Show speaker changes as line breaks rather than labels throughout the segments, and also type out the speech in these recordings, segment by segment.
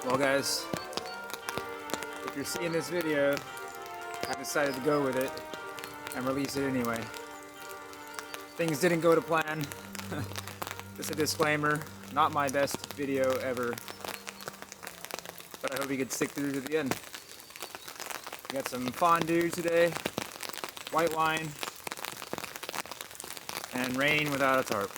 Well guys, if you're seeing this video, I decided to go with it and release it anyway. Things didn't go to plan. Just a disclaimer, not my best video ever, but I hope you could stick through to the end. We got some fondue today, white wine, and rain without a tarp.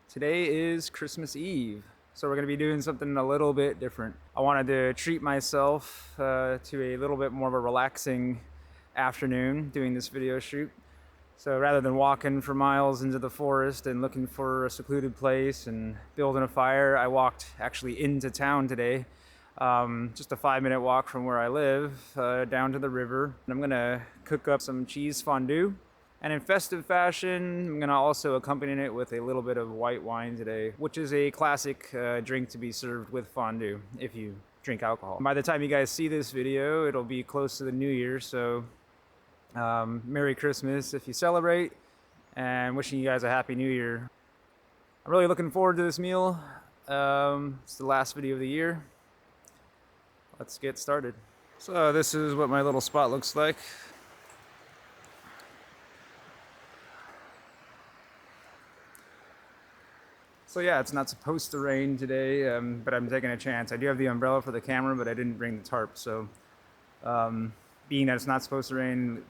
Today is Christmas Eve, so we're going to be doing something a little bit different. I wanted to treat myself to a little bit more of a relaxing afternoon doing this video shoot. So rather than walking for miles into the forest and looking for a secluded place and building a fire, I walked actually into town today. Just a 5-minute walk from where I live, down to the river. And I'm gonna cook up some cheese fondue. And in festive fashion, I'm gonna also accompany it with a little bit of white wine today, which is a classic drink to be served with fondue if you drink alcohol. By the time you guys see this video, it'll be close to the New Year, so Merry Christmas if you celebrate, and wishing you guys a Happy New Year. I'm really looking forward to this meal. It's the last video of the year. Let's get started. So this is what my little spot looks like. So yeah, it's not supposed to rain today, but I'm taking a chance. I do have the umbrella for the camera, but I didn't bring the tarp, so being that it's not supposed to rain,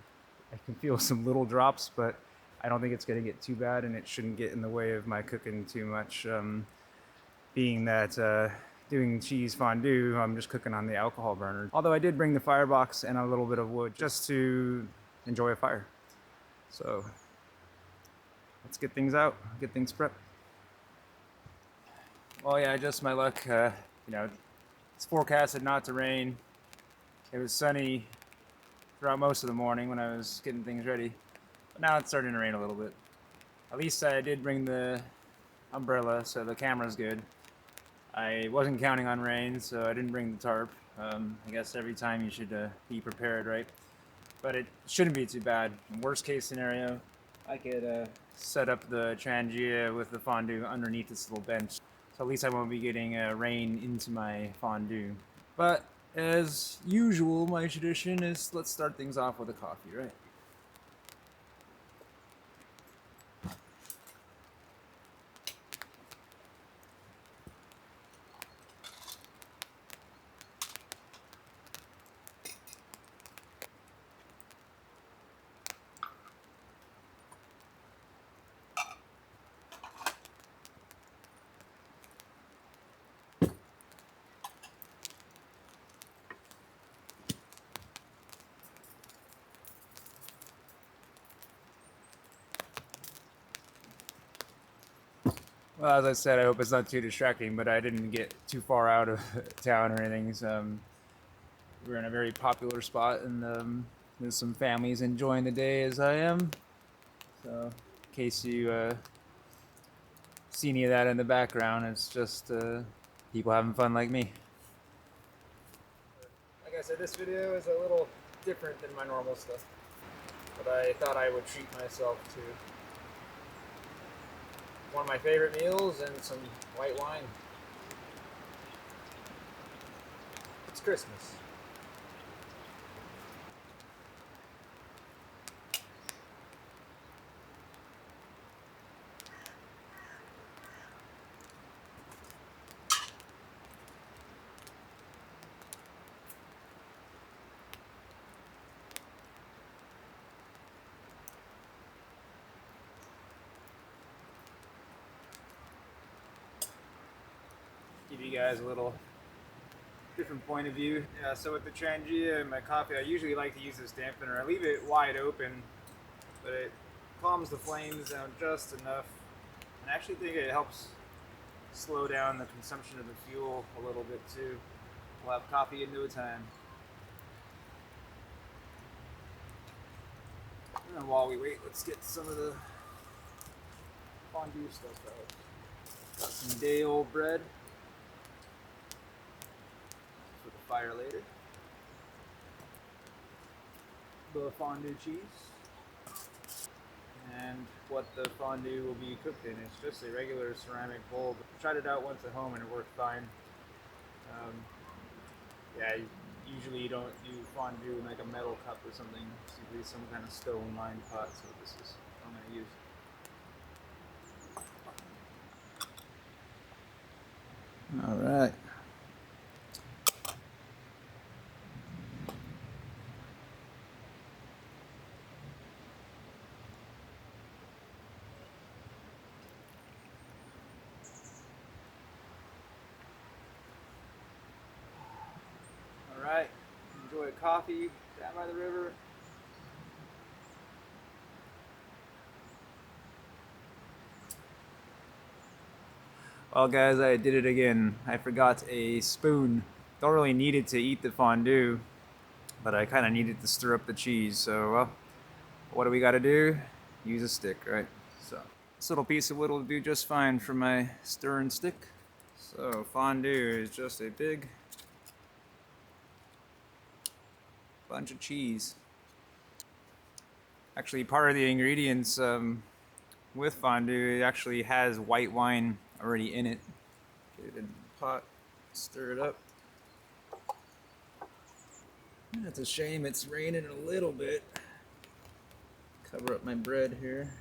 I can feel some little drops, but I don't think it's going to get too bad, and it shouldn't get in the way of my cooking too much. Being that doing cheese fondue, I'm just cooking on the alcohol burner. Although I did bring the firebox and a little bit of wood just to enjoy a fire. So let's get things out, get things prepped. Well, yeah, just my luck. It's forecasted not to rain. It was sunny throughout most of the morning when I was getting things ready. But now it's starting to rain a little bit. At least I did bring the umbrella, so the camera's good. I wasn't counting on rain, so I didn't bring the tarp. I guess every time you should be prepared, right? But it shouldn't be too bad. Worst case scenario, I could set up the trangia with the fondue underneath this little bench. So at least I won't be getting rain into my fondue. But as usual, my tradition is let's start things off with a coffee, right? Well, as I said, I hope it's not too distracting, but I didn't get too far out of town or anything. So we're in a very popular spot, and there's some families enjoying the day as I am. So in case you see any of that in the background, it's just people having fun like me. Like I said, this video is a little different than my normal stuff, but I thought I would treat myself to one of my favorite meals and some white wine. It's Christmas. Give you guys a little different point of view. Yeah, so with the trangia and my coffee, I usually like to use this dampener. I leave it wide open, but it calms the flames down just enough. And I actually think it helps slow down the consumption of the fuel a little bit too. We'll have coffee in no time. And while we wait, let's get some of the fondue stuff out. Got some day-old bread for the fire later. The fondue cheese. and what the fondue will be cooked in. It's just a regular ceramic bowl. I tried it out once at home and it worked fine. Um, yeah, usually you don't do fondue in like a metal cup or something. It's usually some kind of stone lined pot, so this is what I'm going to use. All right. All right. Enjoy a coffee down by the river. Well, guys, I did it again. I forgot a spoon. Don't really need it to eat the fondue, but I kind of needed to stir up the cheese. So, well, what do we got to do? Use a stick, right? So, this little piece of wood will do just fine for my stirring stick. So, fondue is just a big bunch of cheese. Actually, part of the ingredients with fondue, it actually has white wine already in it. Get it in the pot, stir it up. It's a shame it's raining a little bit. Cover up my bread here.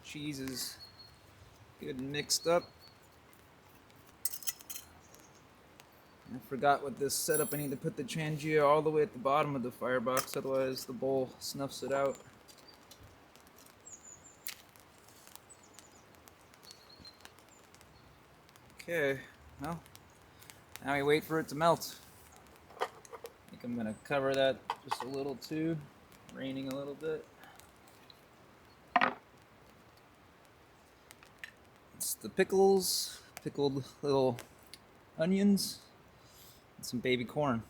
Cheese is good and mixed up. I forgot with this setup, I need to put the Changia all the way at the bottom of the firebox, otherwise the bowl snuffs it out. Okay, well, now we wait for it to melt. I think I'm gonna cover that just a little too, raining a little bit. It's the pickles, pickled little onions, and some baby corn.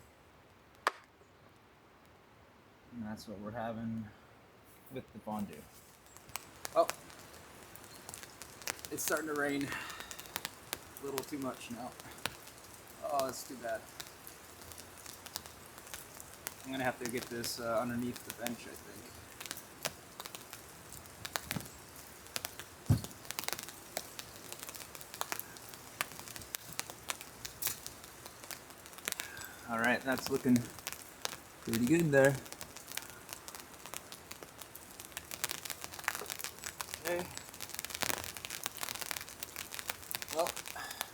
And that's what we're having with the fondue. Oh, it's starting to rain. A little too much now. Oh, that's too bad. I'm gonna have to get this underneath the bench, I think. All right, that's looking pretty good there. Okay. Well,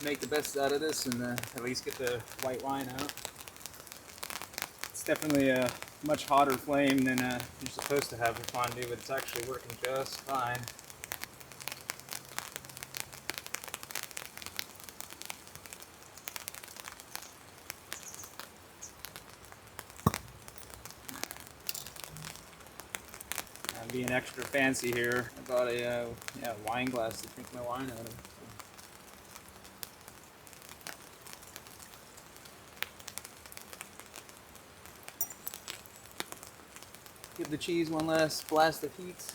make the best out of this and at least get the white wine out. It's definitely a much hotter flame than you're supposed to have for fondue, but it's actually working just fine. I'm being extra fancy here. I bought a wine glass to drink my wine out of. Give the cheese one last blast of heat.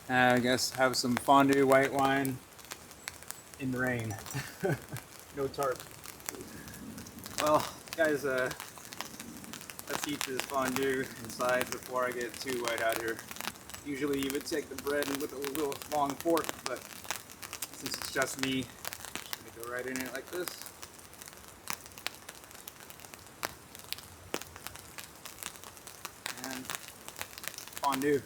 I guess have some fondue white wine in the rain. No tarp. Well, guys, let's eat this fondue inside before I get too white out here. Usually you would take the bread and with a little long fork, but since it's just me, I'm just gonna go right in it like this. And fondue.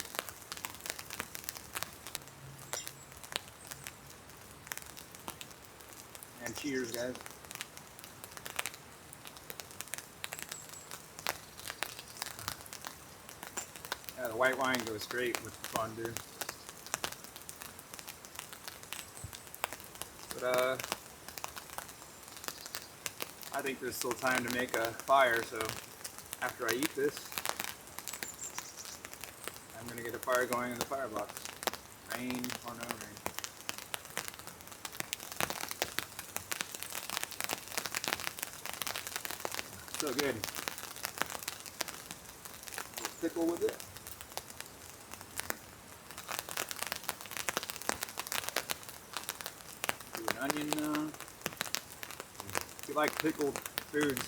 And cheers, guys. Yeah, the white wine goes great with the fondue. But I think there's still time to make a fire, so after I eat this, I'm gonna get a fire going in the firebox. Rain or no rain. So good. A little pickle with it. Do an onion now. If you like pickled foods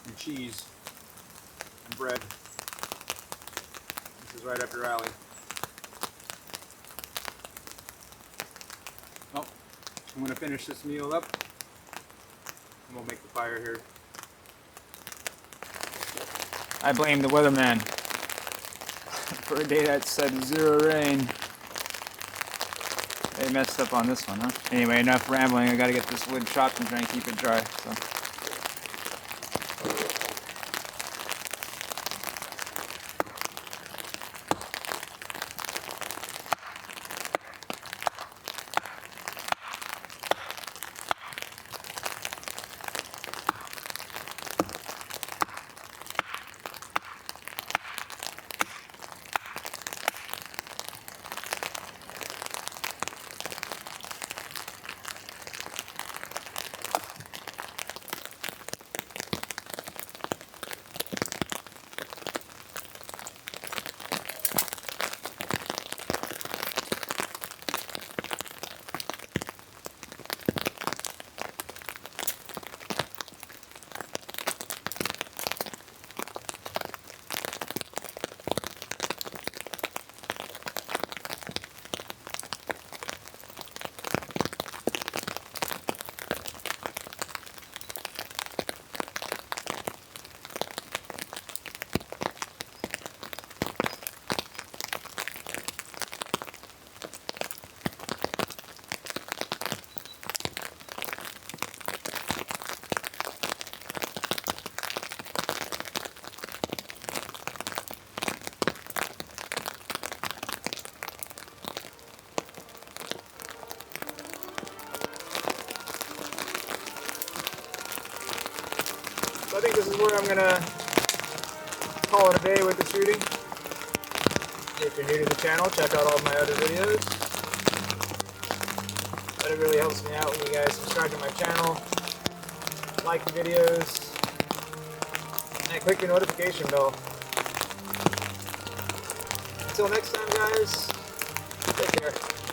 and cheese and bread, this is right up your alley. Well, I'm going to finish this meal up and we'll make the fire here. I blame the weatherman for a day that said 0 rain. They messed up on this one, huh? Anyway, enough rambling. I gotta get this wood chopped and try and keep it dry. So. So I think this is where I'm gonna call it a day with the shooting. If you're new to the channel, check out all my other videos. But it really helps me out when you guys subscribe to my channel, like the videos, and click the notification bell. Until next time, guys, take care.